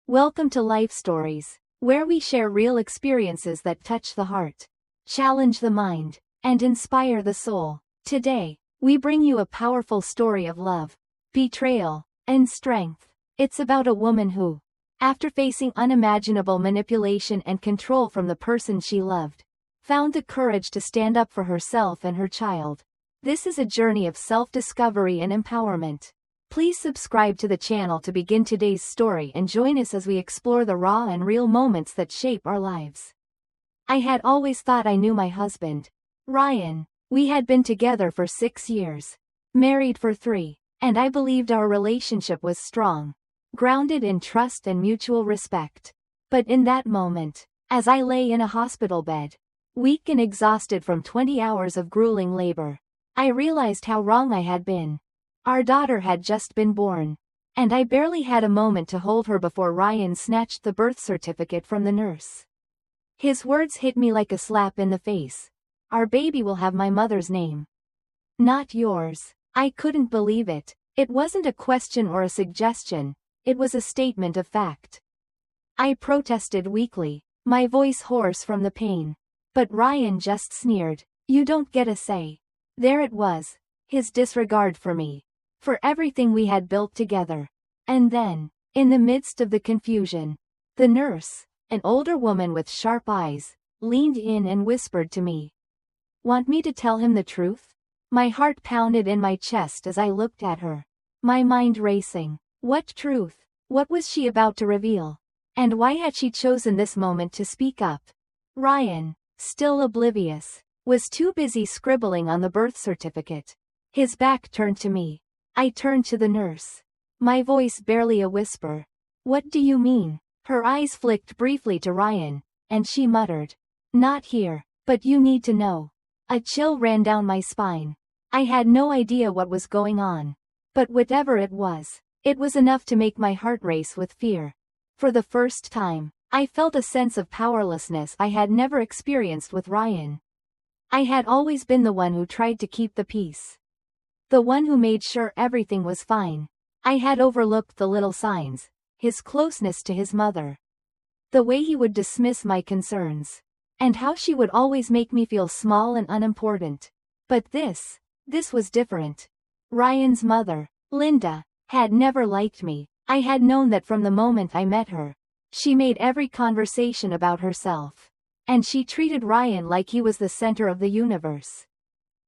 Welcome to Life Stories, where we share real experiences that touch the heart, challenge the mind, and inspire the soul. Today, we bring you a powerful story of love, betrayal, and strength. It's about a woman who, after facing unimaginable manipulation and control from the person she loved, found the courage to stand up for herself and her child. This is a journey of self-discovery and empowerment. Please subscribe to the channel to begin today's story and join us as we explore the raw and real moments that shape our lives. I had always thought I knew my husband, Ryan. We had been together for 6 years, married for 3, and I believed our relationship was strong, grounded in trust and mutual respect. But in that moment, as I lay in a hospital bed, weak and exhausted from 20 hours of grueling labor, I realized how wrong I had been. Our daughter had just been born, and I barely had a moment to hold her before Ryan snatched the birth certificate from the nurse. His words hit me like a slap in the face. "Our baby will have my mother's name, not yours." I couldn't believe it. It wasn't a question or a suggestion, it was a statement of fact. I protested weakly, my voice hoarse from the pain. But Ryan just sneered. "You don't get a say." There it was, his disregard for me, for everything we had built together. And then, in the midst of the confusion, the nurse, an older woman with sharp eyes, leaned in and whispered to me. "Want me to tell him the truth?" My heart pounded in my chest as I looked at her, my mind racing. What truth? What was she about to reveal? And why had she chosen this moment to speak up? Ryan, still oblivious, was too busy scribbling on the birth certificate, his back turned to me. I turned to the nurse, my voice barely a whisper. "What do you mean?" Her eyes flicked briefly to Ryan, and she muttered, "Not here, but you need to know." A chill ran down my spine. I had no idea what was going on. But whatever it was enough to make my heart race with fear. For the first time, I felt a sense of powerlessness I had never experienced with Ryan. I had always been the one who tried to keep the peace, the one who made sure everything was fine. I had overlooked the little signs, his closeness to his mother, the way he would dismiss my concerns, and how she would always make me feel small and unimportant. But this was different. Ryan's mother, Linda, had never liked me. I had known that from the moment I met her. She made every conversation about herself, and she treated Ryan like he was the center of the universe.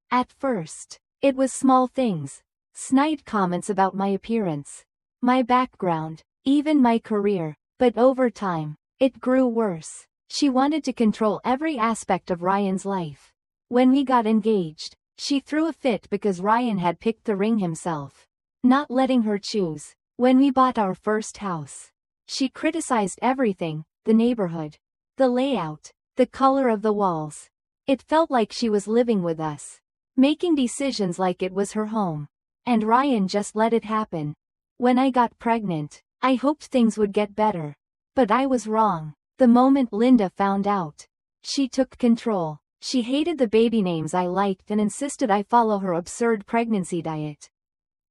At first, it was small things, snide comments about my appearance, my background, even my career, but over time, it grew worse. She wanted to control every aspect of Ryan's life. When we got engaged, she threw a fit because Ryan had picked the ring himself, not letting her choose. When we bought our first house, she criticized everything, the neighborhood, the layout, the color of the walls. It felt like she was living with us, making decisions like it was her home. And Ryan just let it happen. When I got pregnant, I hoped things would get better. But I was wrong. The moment Linda found out, she took control. She hated the baby names I liked and insisted I follow her absurd pregnancy diet.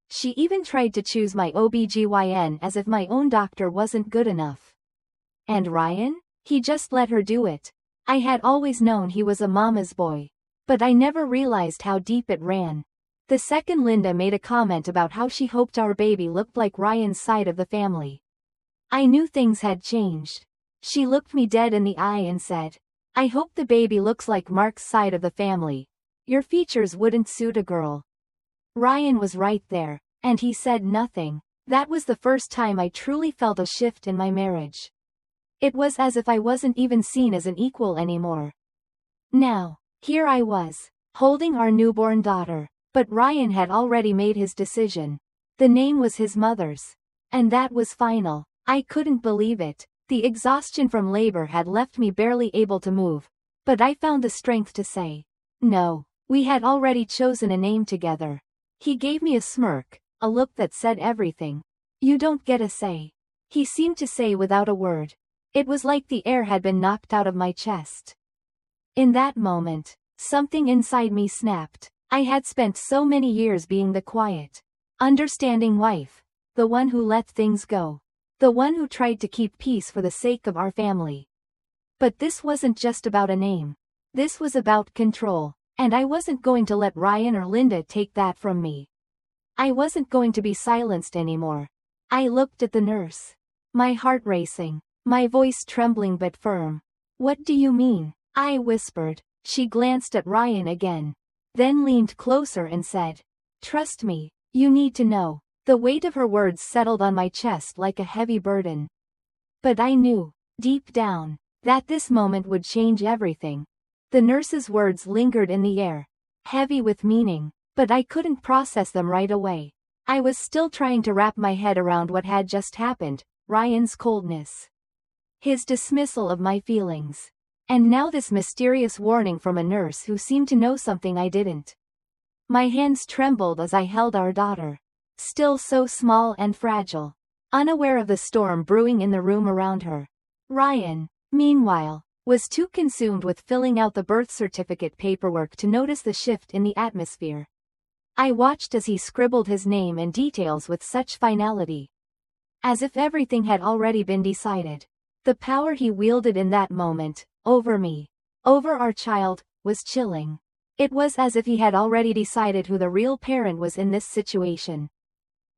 She even tried to choose my OBGYN as if my own doctor wasn't good enough. And Ryan? He just let her do it. I had always known he was a mama's boy, but I never realized how deep it ran. The second Linda made a comment about how she hoped our baby looked like Ryan's side of the family, I knew things had changed. She looked me dead in the eye and said, "I hope the baby looks like Mark's side of the family. Your features wouldn't suit a girl." Ryan was right there, and he said nothing. That was the first time I truly felt a shift in my marriage. It was as if I wasn't even seen as an equal anymore. Now, here I was, holding our newborn daughter, but Ryan had already made his decision. The name was his mother's. And that was final. I couldn't believe it. The exhaustion from labor had left me barely able to move. But I found the strength to say, "No." We had already chosen a name together. He gave me a smirk, a look that said everything. "You don't get a say," he seemed to say without a word. It was like the air had been knocked out of my chest. In that moment, something inside me snapped. I had spent so many years being the quiet, understanding wife, the one who let things go, The one who tried to keep peace for the sake of our family. But this wasn't just about a name. This was about control. And I wasn't going to let Ryan or Linda take that from me. I wasn't going to be silenced anymore. I looked at the nurse. My heart racing. My voice trembling but firm. What do you mean? I whispered. She glanced at Ryan again. Then leaned closer and said, "Trust me, you need to know." The weight of her words settled on my chest like a heavy burden. But I knew, deep down, that this moment would change everything. The nurse's words lingered in the air, heavy with meaning, but I couldn't process them right away. I was still trying to wrap my head around what had just happened, Ryan's coldness. His dismissal of my feelings. And now this mysterious warning from a nurse who seemed to know something I didn't. My hands trembled as I held our daughter. Still so small and fragile. Unaware of the storm brewing in the room around her. Ryan, meanwhile, was too consumed with filling out the birth certificate paperwork to notice the shift in the atmosphere. I watched as he scribbled his name and details with such finality. As if everything had already been decided. The power he wielded in that moment, over me, over our child, was chilling. It was as if he had already decided who the real parent was in this situation.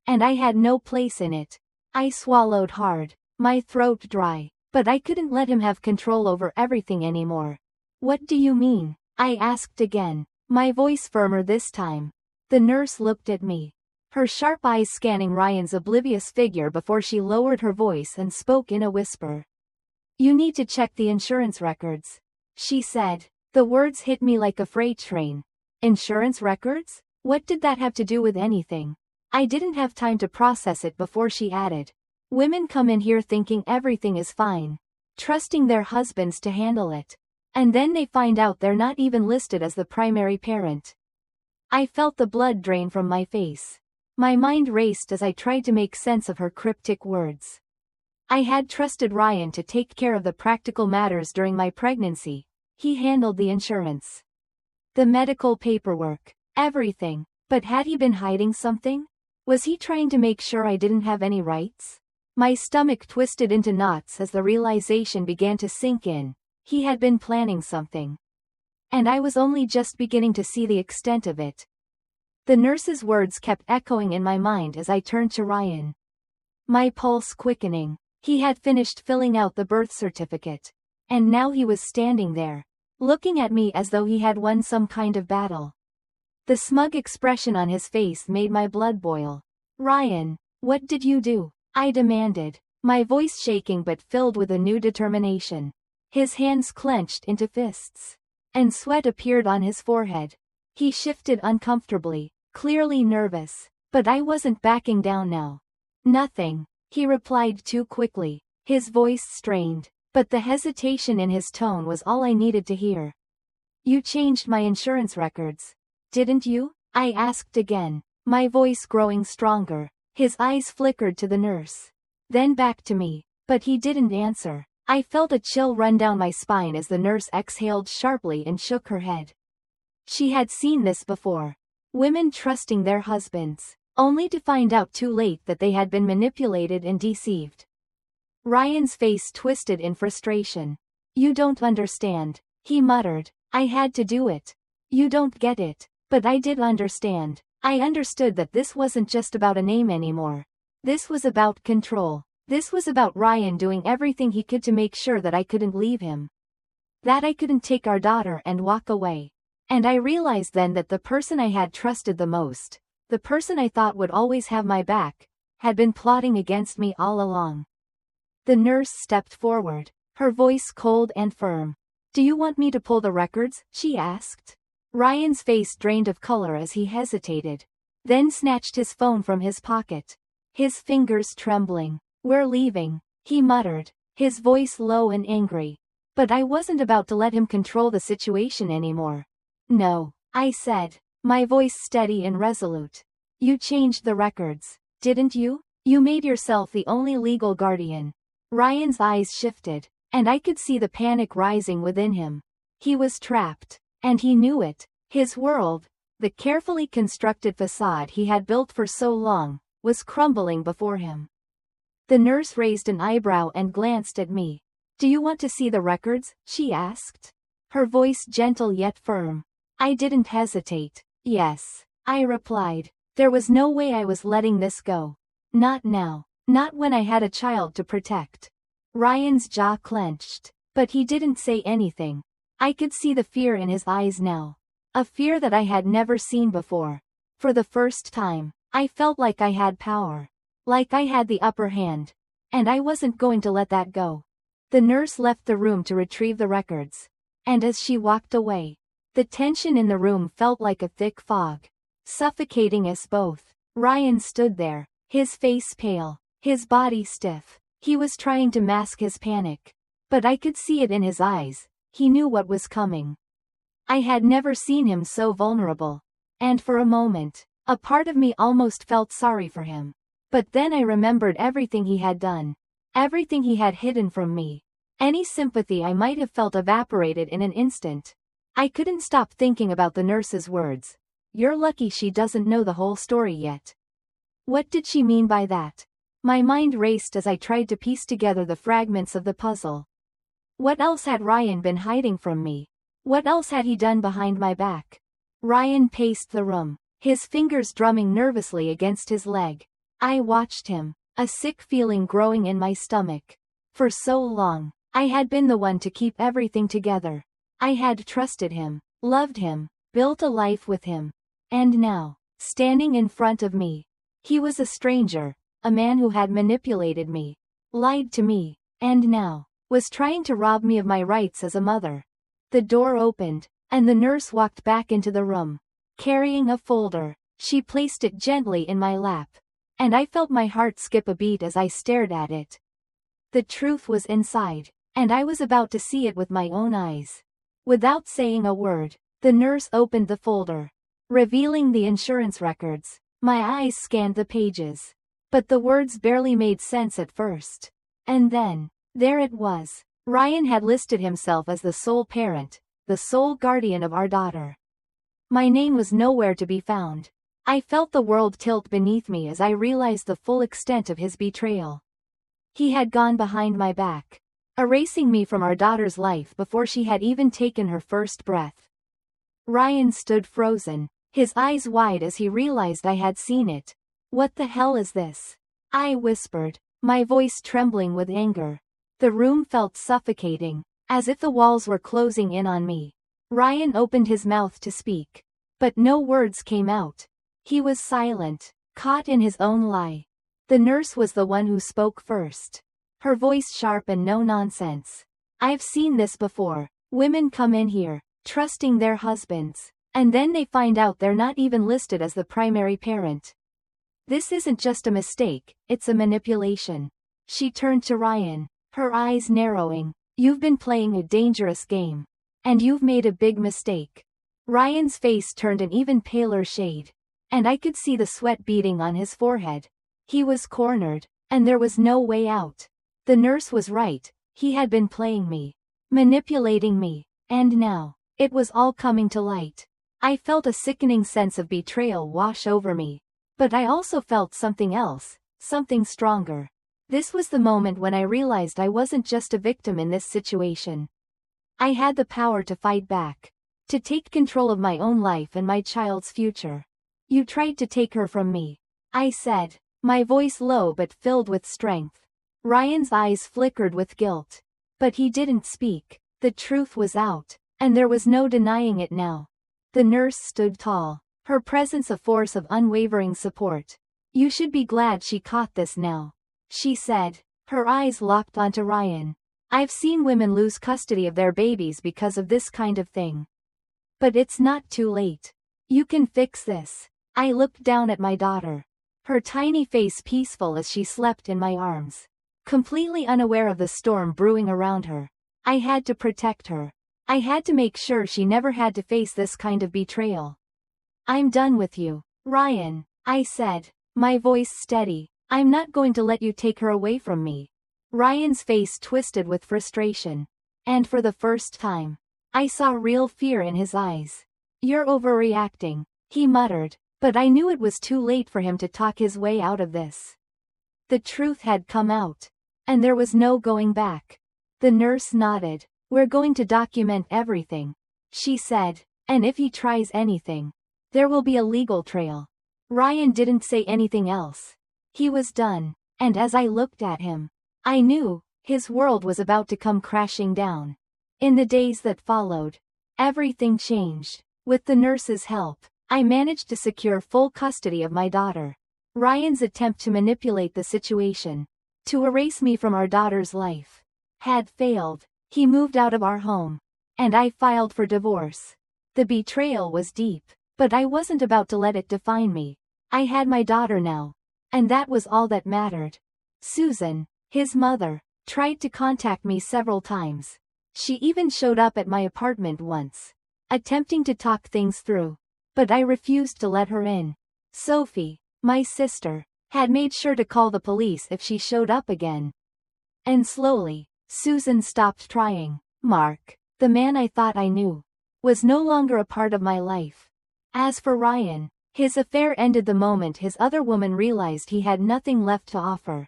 And I had no place in it. I swallowed hard, my throat dry, but I couldn't let him have control over everything anymore. What do you mean? I asked again, my voice firmer this time. The nurse looked at me, her sharp eyes scanning Ryan's oblivious figure before she lowered her voice and spoke in a whisper. "You need to check the insurance records," she said. The words hit me like a freight train. Insurance records? What did that have to do with anything? I didn't have time to process it before she added. Women come in here thinking everything is fine, trusting their husbands to handle it. And then they find out they're not even listed as the primary parent. I felt the blood drain from my face. My mind raced as I tried to make sense of her cryptic words. I had trusted Ryan to take care of the practical matters during my pregnancy. He handled the insurance, the medical paperwork, everything. But had he been hiding something? Was he trying to make sure I didn't have any rights? My stomach twisted into knots as the realization began to sink in. He had been planning something. And I was only just beginning to see the extent of it. The nurse's words kept echoing in my mind as I turned to Ryan. My pulse quickening. He had finished filling out the birth certificate. And now he was standing there, looking at me as though he had won some kind of battle. The smug expression on his face made my blood boil. "Ryan, what did you do?" I demanded, my voice shaking but filled with a new determination. His hands clenched into fists, and sweat appeared on his forehead. He shifted uncomfortably, clearly nervous, but I wasn't backing down now. "Nothing," he replied too quickly, his voice strained, but the hesitation in his tone was all I needed to hear. "You changed my insurance records, didn't you?" I asked again, my voice growing stronger. His eyes flickered to the nurse, then back to me, but he didn't answer. I felt a chill run down my spine as the nurse exhaled sharply and shook her head. She had seen this before. Women trusting their husbands, only to find out too late that they had been manipulated and deceived. Ryan's face twisted in frustration. "You don't understand," he muttered. "I had to do it. You don't get it." But I did understand. I understood that this wasn't just about a name anymore. This was about control. This was about Ryan doing everything he could to make sure that I couldn't leave him. That I couldn't take our daughter and walk away. And I realized then that the person I had trusted the most, the person I thought would always have my back, had been plotting against me all along. The nurse stepped forward, her voice cold and firm. "Do you want me to pull the records?" she asked. Ryan's face drained of color as he hesitated, then snatched his phone from his pocket. His fingers trembling. "We're leaving," he muttered, his voice low and angry. But I wasn't about to let him control the situation anymore. "No," I said, my voice steady and resolute. "You changed the records, didn't you? You made yourself the only legal guardian." Ryan's eyes shifted, and I could see the panic rising within him. He was trapped, and he knew it. His world, the carefully constructed facade he had built for so long, was crumbling before him. The nurse raised an eyebrow and glanced at me. "Do you want to see the records?" she asked. Her voice gentle yet firm. I didn't hesitate. "Yes," I replied. There was no way I was letting this go. Not now. Not when I had a child to protect. Ryan's jaw clenched. But he didn't say anything. I could see the fear in his eyes now. A fear that I had never seen before. For the first time, I felt like I had power. Like I had the upper hand. And I wasn't going to let that go. The nurse left the room to retrieve the records. And as she walked away, the tension in the room felt like a thick fog, suffocating us both. Ryan stood there, his face pale, his body stiff. He was trying to mask his panic. But I could see it in his eyes. He knew what was coming. I had never seen him so vulnerable. And for a moment, a part of me almost felt sorry for him. But then I remembered everything he had done. Everything he had hidden from me. Any sympathy I might have felt evaporated in an instant. I couldn't stop thinking about the nurse's words. "You're lucky she doesn't know the whole story yet." What did she mean by that? My mind raced as I tried to piece together the fragments of the puzzle. What else had Ryan been hiding from me? What else had he done behind my back? Ryan paced the room, his fingers drumming nervously against his leg. I watched him, a sick feeling growing in my stomach. For so long, I had been the one to keep everything together. I had trusted him, loved him, built a life with him. And now, standing in front of me, he was a stranger, a man who had manipulated me, lied to me, and now, was trying to rob me of my rights as a mother. The door opened, and the nurse walked back into the room, carrying a folder. She placed it gently in my lap. And I felt my heart skip a beat as I stared at it. The truth was inside, and I was about to see it with my own eyes. Without saying a word, the nurse opened the folder, revealing the insurance records. My eyes scanned the pages. But the words barely made sense at first. And then, there it was. Ryan had listed himself as the sole parent, the sole guardian of our daughter. My name was nowhere to be found. I felt the world tilt beneath me as I realized the full extent of his betrayal. He had gone behind my back, erasing me from our daughter's life before she had even taken her first breath. Ryan stood frozen, his eyes wide as he realized I had seen it. "What the hell is this?" I whispered, my voice trembling with anger. The room felt suffocating, as if the walls were closing in on me. Ryan opened his mouth to speak, but no words came out. He was silent, caught in his own lie. The nurse was the one who spoke first. Her voice sharp and no nonsense. "I've seen this before. Women come in here, trusting their husbands, and then they find out they're not even listed as the primary parent. This isn't just a mistake, it's a manipulation." She turned to Ryan, her eyes narrowing. "You've been playing a dangerous game. And you've made a big mistake." Ryan's face turned an even paler shade. And I could see the sweat beading on his forehead. He was cornered, and there was no way out. The nurse was right, he had been playing me, manipulating me, and now, it was all coming to light. I felt a sickening sense of betrayal wash over me. But I also felt something else, something stronger. This was the moment when I realized I wasn't just a victim in this situation. I had the power to fight back, to take control of my own life and my child's future. "You tried to take her from me," I said, my voice low but filled with strength. Ryan's eyes flickered with guilt. But he didn't speak. The truth was out, and there was no denying it now. The nurse stood tall, her presence a force of unwavering support. "You should be glad she caught this now," she said, her eyes locked onto Ryan. "I've seen women lose custody of their babies because of this kind of thing. But it's not too late. You can fix this." I looked down at my daughter, her tiny face peaceful as she slept in my arms, completely unaware of the storm brewing around her. I had to protect her. I had to make sure she never had to face this kind of betrayal. "I'm done with you, Ryan," I said, my voice steady. "I'm not going to let you take her away from me." Ryan's face twisted with frustration. And for the first time, I saw real fear in his eyes. "You're overreacting," he muttered. But I knew it was too late for him to talk his way out of this. The truth had come out. And there was no going back. The nurse nodded. "We're going to document everything," she said. "And if he tries anything, there will be a legal trail." Ryan didn't say anything else. He was done. And as I looked at him, I knew his world was about to come crashing down. In the days that followed, everything changed. With the nurse's help, I managed to secure full custody of my daughter. Ryan's attempt to manipulate the situation, to erase me from our daughter's life, had failed. He moved out of our home, and I filed for divorce. The betrayal was deep, but I wasn't about to let it define me. I had my daughter now, and that was all that mattered. Susan, his mother, tried to contact me several times. She even showed up at my apartment once, attempting to talk things through, but I refused to let her in. Sophie, my sister, had made sure to call the police if she showed up again. And slowly, Susan stopped trying. Mark, the man I thought I knew, was no longer a part of my life. As for Ryan, his affair ended the moment his other woman realized he had nothing left to offer.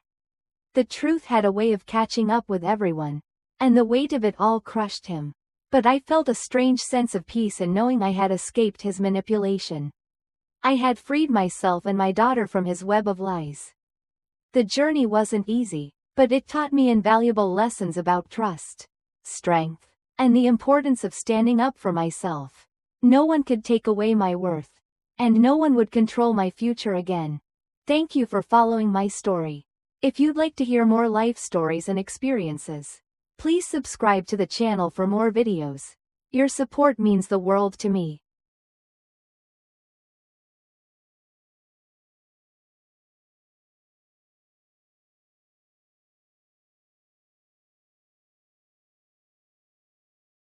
The truth had a way of catching up with everyone, and the weight of it all crushed him. But I felt a strange sense of peace in knowing I had escaped his manipulation. I had freed myself and my daughter from his web of lies. The journey wasn't easy, but it taught me invaluable lessons about trust, strength, and the importance of standing up for myself. No one could take away my worth, and no one would control my future again. Thank you for following my story. If you'd like to hear more life stories and experiences, please subscribe to the channel for more videos. Your support means the world to me.